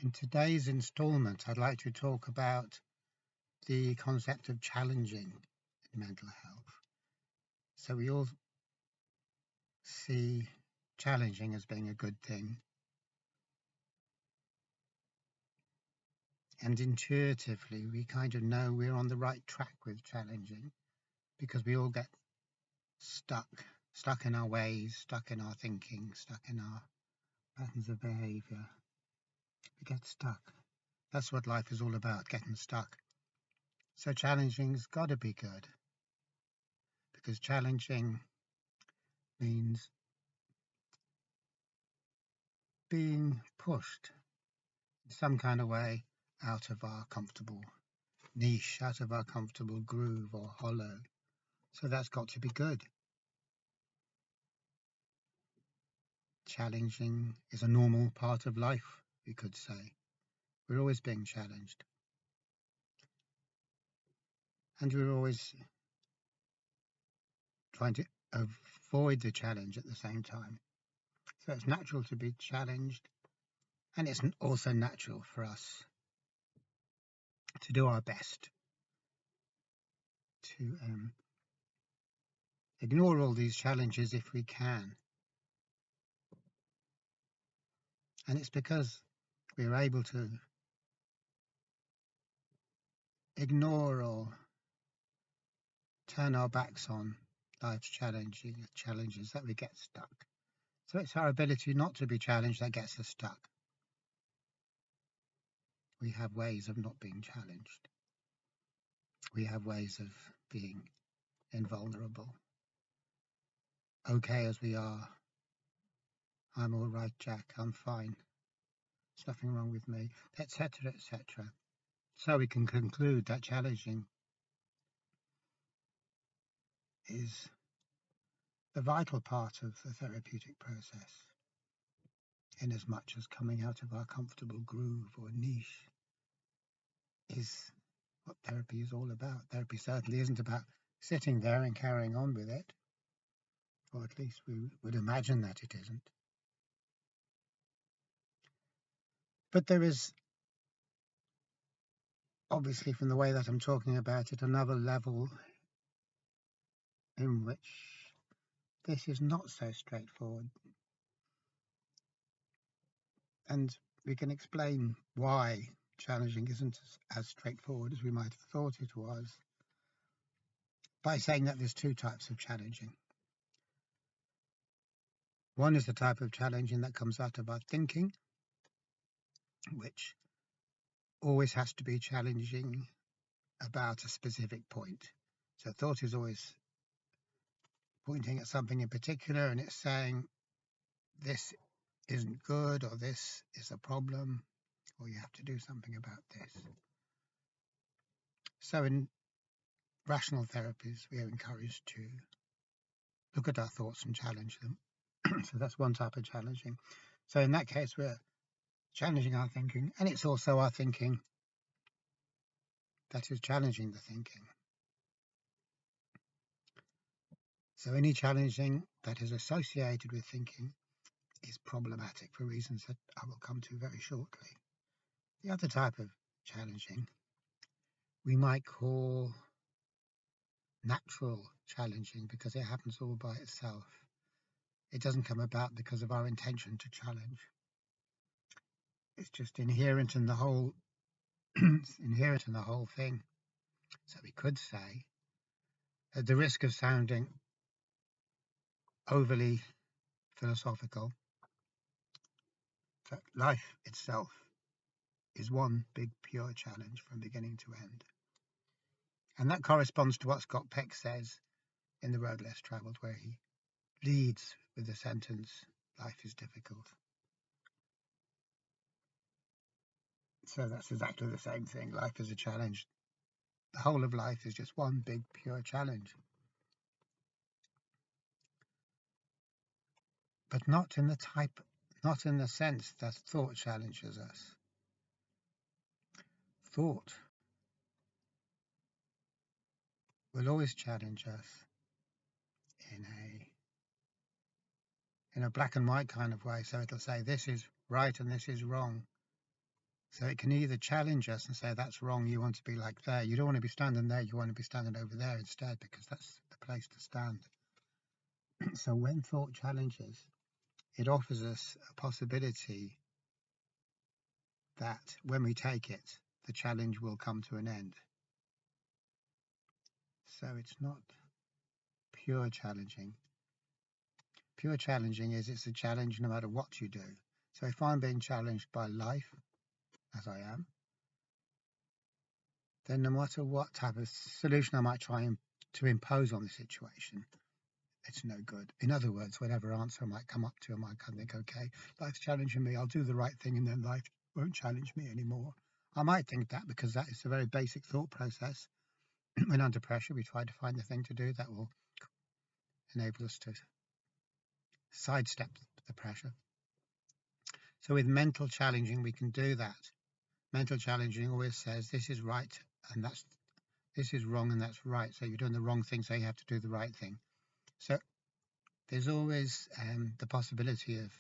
In today's installment, I'd like to talk about the concept of challenging in mental health. So, we all see challenging as being a good thing, and intuitively, we kind of know we're on the right track with challenging because we all get stuck in our ways, stuck in our thinking, stuck in our patterns of behavior. We get stuck. That's what life is all about, getting stuck. So, challenging's got to be good because challenging means being pushed in some kind of way out of our comfortable niche, out of our comfortable groove or hollow. So that's got to be good. Challenging is a normal part of life, we could say. We're always being challenged. And we're always trying to avoid the challenge at the same time. So it's natural to be challenged. And it's also natural for us to do our best to ignore all these challenges if we can. And it's because we're able to ignore or turn our backs on life's challenges that we get stuck. So it's our ability not to be challenged that gets us stuck. We have ways of not being challenged. We have ways of being invulnerable. Okay as we are. I'm all right, Jack. I'm fine. There's nothing wrong with me, etc., etc. So we can conclude that challenging is the vital part of the therapeutic process, in as much as coming out of our comfortable groove or niche is what therapy is all about. Therapy certainly isn't about sitting there and carrying on with it, or at least we would imagine that it isn't. But there is, obviously, from the way that I'm talking about it, another level in which this is not so straightforward. And we can explain why challenging isn't as straightforward as we might have thought it was by saying that there's two types of challenging. One is the type of challenging that comes out of our thinking, which always has to be challenging about a specific point. So thought is always pointing at something in particular and it's saying this isn't good or this is a problem or you have to do something about this. So in rational therapies, we are encouraged to look at our thoughts and challenge them. So that's one type of challenging. So in that case, we're challenging our thinking, and it's also our thinking that is challenging the thinking. So any challenging that is associated with thinking is problematic for reasons that I will come to very shortly. The other type of challenging we might call natural challenging because it happens all by itself. It doesn't come about because of our intention to challenge. It's just inherent in the whole inherent in the whole thing. So we could say, at the risk of sounding overly philosophical, that life itself is one big pure challenge from beginning to end. And that corresponds to what Scott Peck says in The Road Less Travelled, where he leads with the sentence, life is difficult. So that's exactly the same thing. Life is a challenge. The whole of life is just one big pure challenge. But not in the sense that thought challenges us. Thought will always challenge us in a black and white kind of way. So it'll say this is right and this is wrong. So it can either challenge us and say, that's wrong, you want to be like there. You don't want to be standing there, you want to be standing over there instead, because that's the place to stand. So when thought challenges, it offers us a possibility that when we take it, the challenge will come to an end. So it's not pure challenging. Pure challenging is it's a challenge no matter what you do. So if I'm being challenged by life, as I am, then no matter what type of solution I might try to impose on the situation, it's no good. In other words, whatever answer I might come up to, I might think, okay, life's challenging me, I'll do the right thing, and then life won't challenge me anymore. I might think that because that is a very basic thought process. When under pressure, we try to find the thing to do that will enable us to sidestep the pressure. So with mental challenging, we can do that. Mental challenging always says this is right and this is wrong and that's right. So you're doing the wrong thing, so you have to do the right thing. So there's always the possibility of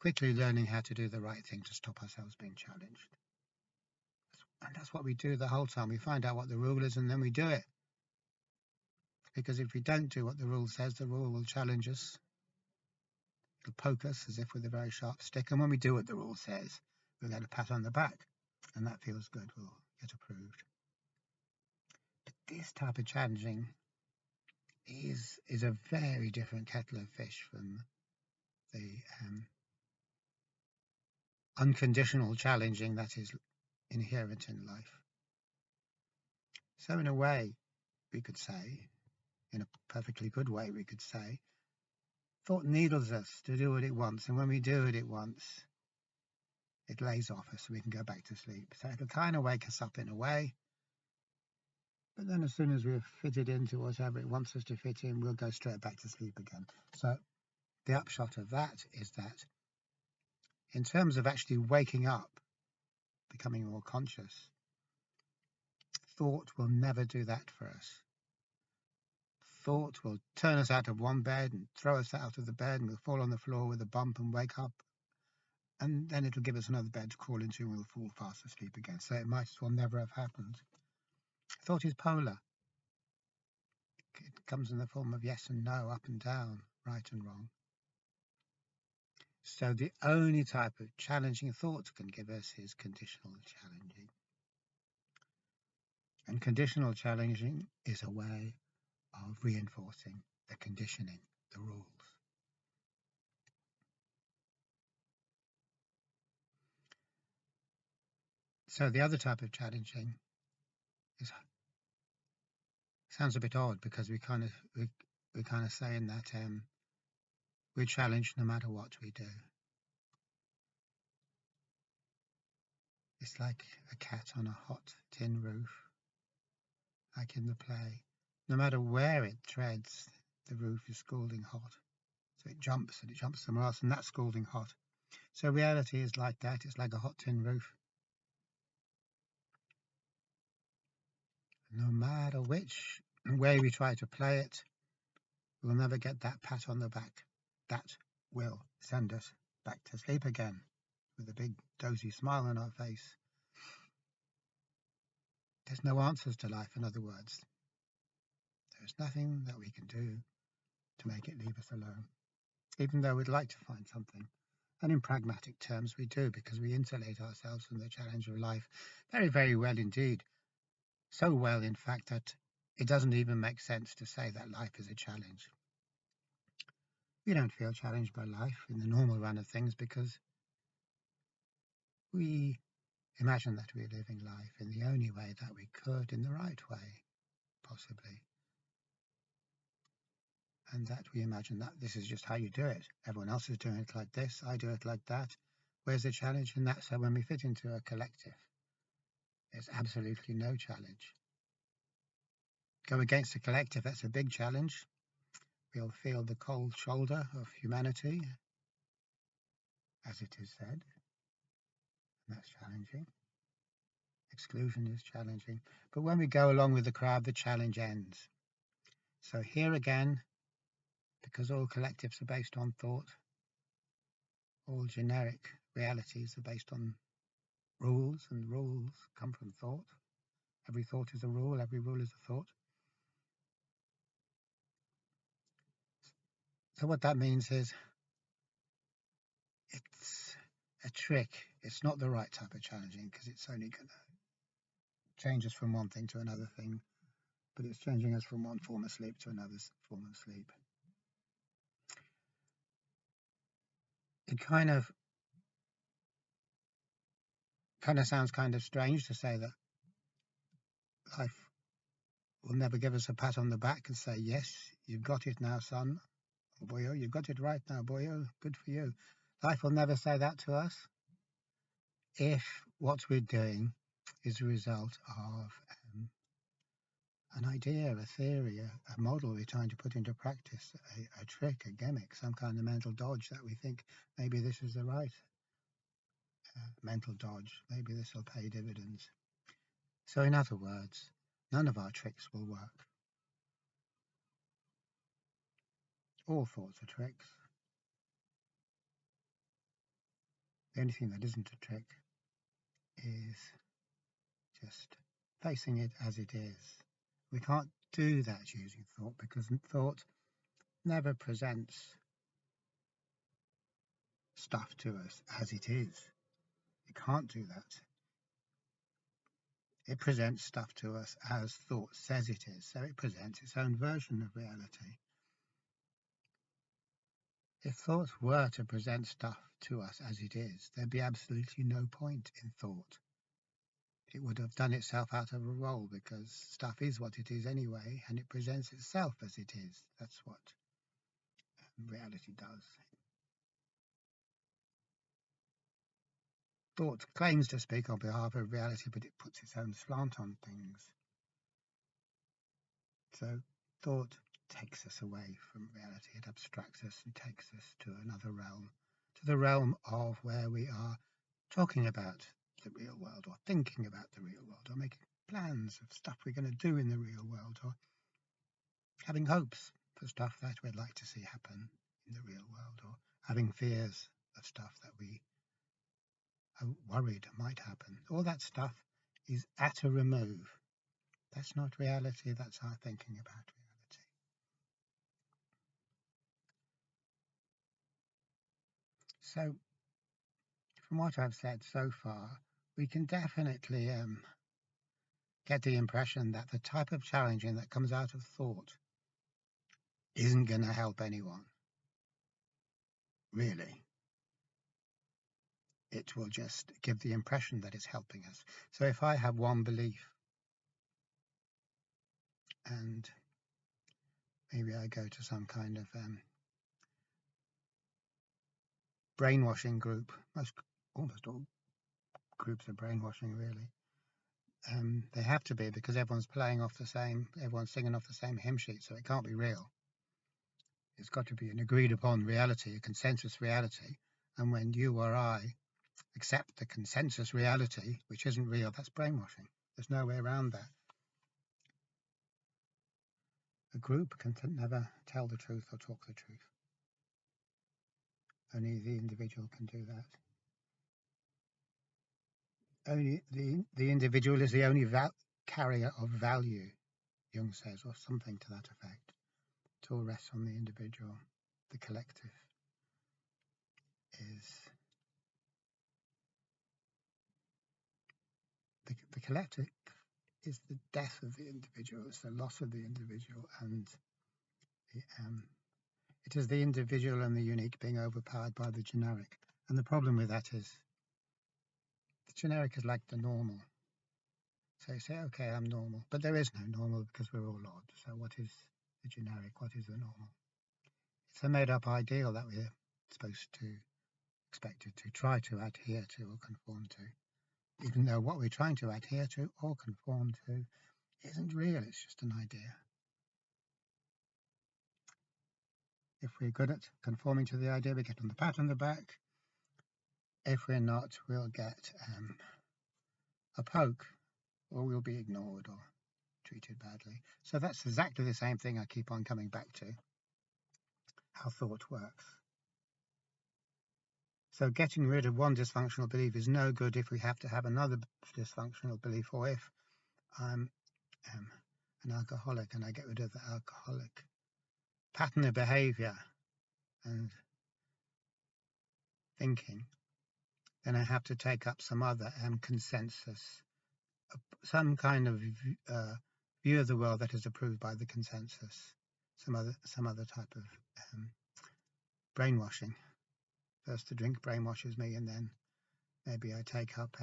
quickly learning how to do the right thing to stop ourselves being challenged. And that's what we do the whole time. We find out what the rule is and then we do it. Because if we don't do what the rule says, the rule will challenge us. It'll poke us as if with a very sharp stick. And when we do what the rule says, we'll get a pat on the back. And that feels good. We'll get approved. But this type of challenging is a very different kettle of fish from the unconditional challenging that is inherent in life. So in a way, we could say, in a perfectly good way, we could say, thought needles us to do what it wants, and when we do what it wants, it lays off us so we can go back to sleep. So it'll kind of wake us up in a way, but then as soon as we've fitted into whatever it wants us to fit in, we'll go straight back to sleep again. So the upshot of that is that in terms of actually waking up, becoming more conscious, thought will never do that for us. Thought will turn us out of one bed and throw us out of the bed, and we'll fall on the floor with a bump and wake up, and then it'll give us another bed to crawl into and we'll fall fast asleep again. So it might as well never have happened. Thought is polar. It comes in the form of yes and no, up and down, right and wrong. So the only type of challenging thought can give us is conditional challenging. And conditional challenging is a way of reinforcing the conditioning, the rules. So the other type of challenging sounds a bit odd because we're kind of saying that we're challenged no matter what we do. It's like a cat on a hot tin roof, like in the play. No matter where it treads, the roof is scalding hot. So it jumps and it jumps somewhere else, and that's scalding hot. So reality is like that. It's like a hot tin roof. No matter which way we try to play it, we'll never get that pat on the back. That will send us back to sleep again with a big dozy smile on our face. There's no answers to life, in other words. There's nothing that we can do to make it leave us alone, even though we'd like to find something. And in pragmatic terms, we do, because we insulate ourselves from the challenge of life very, very well indeed. So well, in fact, that it doesn't even make sense to say that life is a challenge. We don't feel challenged by life in the normal run of things because we imagine that we're living life in the only way that we could, in the right way, possibly. And that we imagine that this is just how you do it. Everyone else is doing it like this, I do it like that. Where's the challenge in that? So when we fit into a collective, there's absolutely no challenge. Go against the collective, that's a big challenge. We'll feel the cold shoulder of humanity, as it is said. And that's challenging. Exclusion is challenging. But when we go along with the crowd, the challenge ends. So here again, because all collectives are based on thought, all generic realities are based on rules, and rules come from thought. Every thought is a rule, every rule is a thought. So what that means is it's a trick. It's not the right type of challenging, because it's only going to change us from one thing to another thing, but it's changing us from one form of sleep to another form of sleep. It kind of sounds kind of strange to say that life will never give us a pat on the back and say, yes, you've got it now, son, or boyo, you've got it right now, boyo, good for you. Life will never say that to us if what we're doing is a result of an idea, a theory, a model we're trying to put into practice, a trick, a gimmick, some kind of mental dodge that we think maybe this is the right mental dodge, maybe this will pay dividends. So in other words, none of our tricks will work. All thoughts are tricks. The only thing that isn't a trick is just facing it as it is. We can't do that using thought, because thought never presents stuff to us as it is. It can't do that. It presents stuff to us as thought says it is, so it presents its own version of reality. If thought were to present stuff to us as it is, there'd be absolutely no point in thought. It would have done itself out of a role, because stuff is what it is anyway, and it presents itself as it is. That's what reality does. Thought claims to speak on behalf of reality, but it puts its own slant on things. So thought takes us away from reality. It abstracts us and takes us to another realm, to the realm of where we are talking about the real world, or thinking about the real world, or making plans of stuff we're going to do in the real world, or having hopes for stuff that we'd like to see happen in the real world, or having fears of stuff that we are worried might happen. All that stuff is at a remove. That's not reality, that's our thinking about reality. So, from what I've said so far, we can definitely get the impression that the type of challenging that comes out of thought isn't going to help anyone. Really. It will just give the impression that it's helping us. So if I have one belief, and maybe I go to some kind of brainwashing group, almost all groups are brainwashing, really. They have to be, because everyone's everyone's singing off the same hymn sheet, so it can't be real. It's got to be an agreed upon reality, a consensus reality. And when you or I accept the consensus reality, which isn't real, that's brainwashing. There's no way around that. A group can never tell the truth or talk the truth. Only the individual can do that. Only the individual is the only carrier of value, Jung says, or something to that effect. It all rests on the individual. The collective is the collective is the death of the individual. It's the loss of the individual, and it is the individual and the unique being overpowered by the generic. And the problem with that is the generic is like the normal. So you say, okay, I'm normal, but there is no normal, because we're all odd. So what is the generic? What is the normal? It's a made-up ideal that we're expected to try to adhere to or conform to, even though what we're trying to adhere to or conform to isn't real. It's just an idea. If we're good at conforming to the idea, we get on the pat on the back. If we're not, we'll get a poke, or we'll be ignored or treated badly. So that's exactly the same thing I keep on coming back to, how thought works. So getting rid of one dysfunctional belief is no good if we have to have another dysfunctional belief, or if I'm an alcoholic and I get rid of the alcoholic pattern of behavior and thinking, then I have to take up some other consensus, some kind of view of the world that is approved by the consensus, some other type of brainwashing. First the drink brainwashes me, and then maybe I take up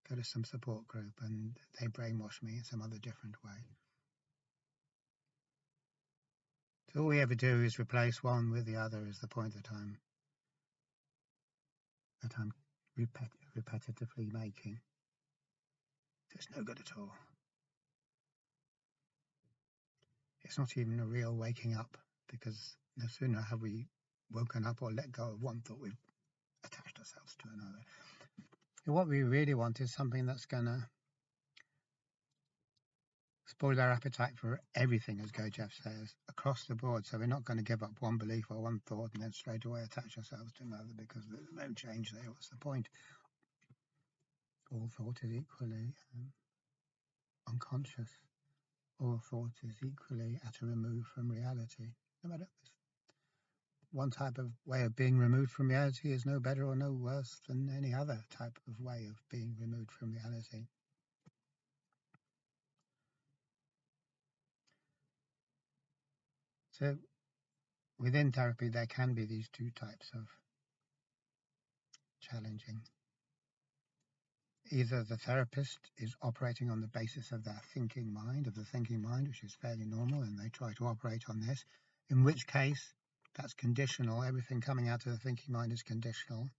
go to some support group and they brainwash me in some other different way. So all we ever do is replace one with the other, is the point that I'm repetitively making. So it's no good at all. It's not even a real waking up, because no sooner have we woken up or let go of one thought, we've attached ourselves to another. And what we really want is something that's going to spoil our appetite for everything, as Gurdjieff says, across the board. So we're not going to give up one belief or one thought and then straight away attach ourselves to another, because there's no change there. What's the point? All thought is equally unconscious. All thought is equally at a remove from reality. No matter one type of way of being removed from reality is no better or no worse than any other type of way of being removed from reality. So within therapy, there can be these two types of challenging. Either the therapist is operating on the basis of their thinking mind, which is fairly normal, and they try to operate on this, in which case that's conditional. Everything coming out of the thinking mind is conditional.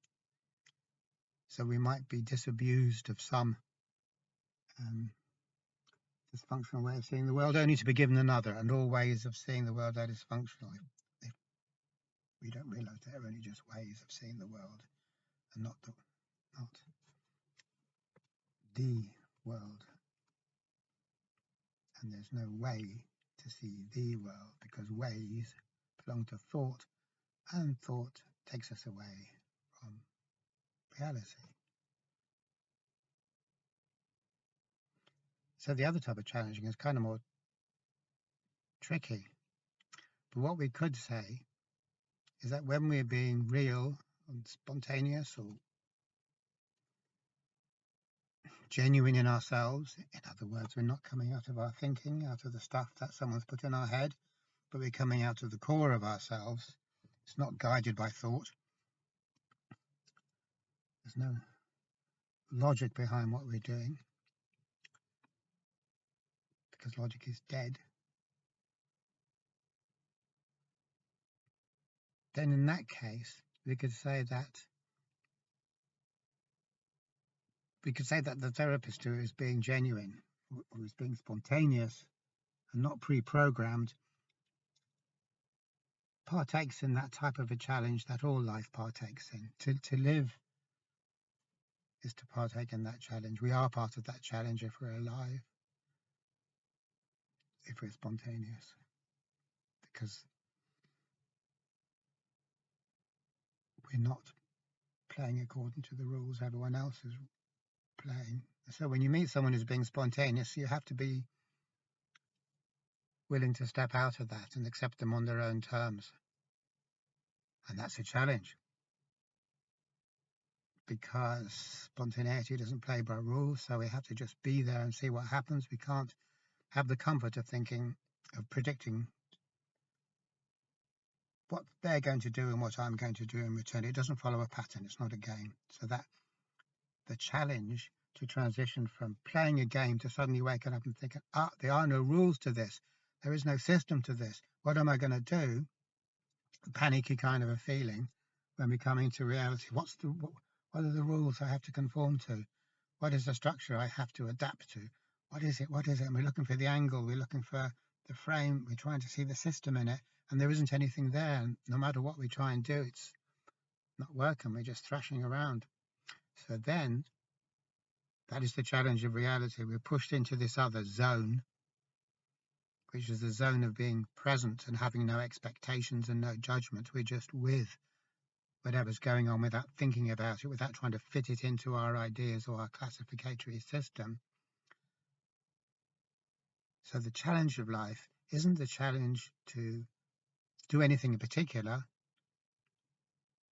So we might be disabused of some dysfunctional way of seeing the world, only to be given another, and all ways of seeing the world are dysfunctional. If we don't realize they're only just ways of seeing the world, and not the world. And there's no way to see the world, because ways belong to thought, and thought takes us away from reality. So the other type of challenging is kind of more tricky. But what we could say is that when we're being real and spontaneous or genuine in ourselves, in other words, we're not coming out of our thinking, out of the stuff that someone's put in our head, but we're coming out of the core of ourselves. It's not guided by thought. There's no logic behind what we're doing, because logic is dead. Then in that case, we could say that the therapist who is being genuine, who is being spontaneous and not pre-programmed, partakes in that type of a challenge that all life partakes in. To live is to partake in that challenge. We are part of that challenge if we're alive, if we're spontaneous, because we're not playing according to the rules everyone else is playing. So when you meet someone who's being spontaneous, you have to be willing to step out of that and accept them on their own terms. And that's a challenge, because spontaneity doesn't play by rules, so we have to just be there and see what happens. We can't have the comfort of thinking, of predicting what they're going to do and what I'm going to do in return. It doesn't follow a pattern. It's not a game. So that the challenge to transition from playing a game to suddenly waking up and thinking, there are no rules to this. There is no system to this. What am I going to do? A panicky kind of a feeling when we come into reality. What are the rules I have to conform to? What is the structure I have to adapt to? What is it? And we're looking for the angle. We're looking for the frame. We're trying to see the system in it. And there isn't anything there. And no matter what we try and do, it's not working. We're just thrashing around. So then, that is the challenge of reality. We're pushed into this other zone, which is the zone of being present and having no expectations and no judgment. We're just with whatever's going on without thinking about it, without trying to fit it into our ideas or our classificatory system. So the challenge of life isn't the challenge to do anything in particular.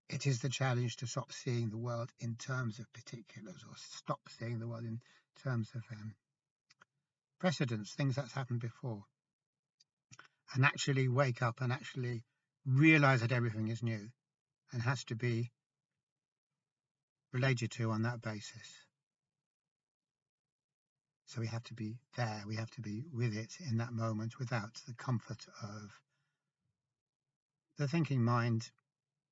It is the challenge to stop seeing the world in terms of particulars, or stop seeing the world in terms of precedents, things that's happened before, and actually wake up and actually realize that everything is new and has to be related to on that basis. So we have to be there, we have to be with it in that moment without the comfort of the thinking mind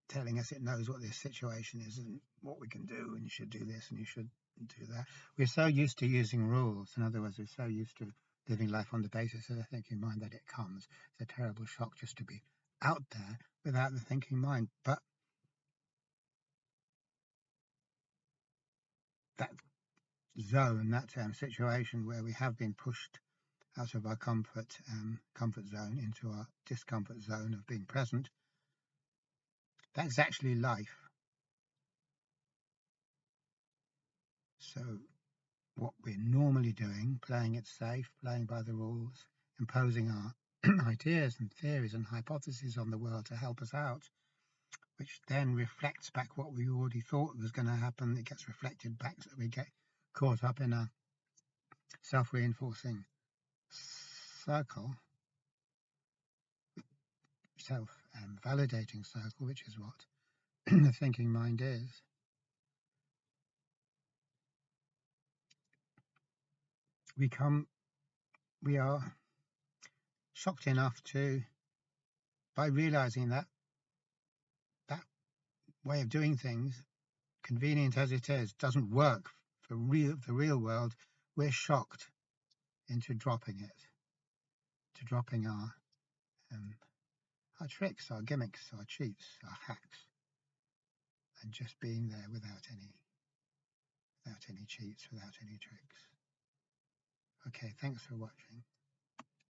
telling us it knows what this situation is and what we can do, and you should do this and you should do that. We're so used to using rules. In other words, we're so used to living life on the basis of the thinking mind that it comes. It's a terrible shock just to be out there without the thinking mind. But that zone, that situation where we have been pushed out of our comfort zone into our discomfort zone of being present, that's actually life. So what we're normally doing, playing it safe, playing by the rules, imposing our ideas and theories and hypotheses on the world to help us out, which then reflects back what we already thought was going to happen. It gets reflected back, so we get caught up in a self-reinforcing circle, self-validating circle, which is what the thinking mind is. We are shocked enough to, by realizing that that way of doing things, convenient as it is, doesn't work for the real world. We're shocked into dropping it, to dropping our tricks, our gimmicks, our cheats, our hacks, and just being there without any cheats, without any tricks. Okay, thanks for watching.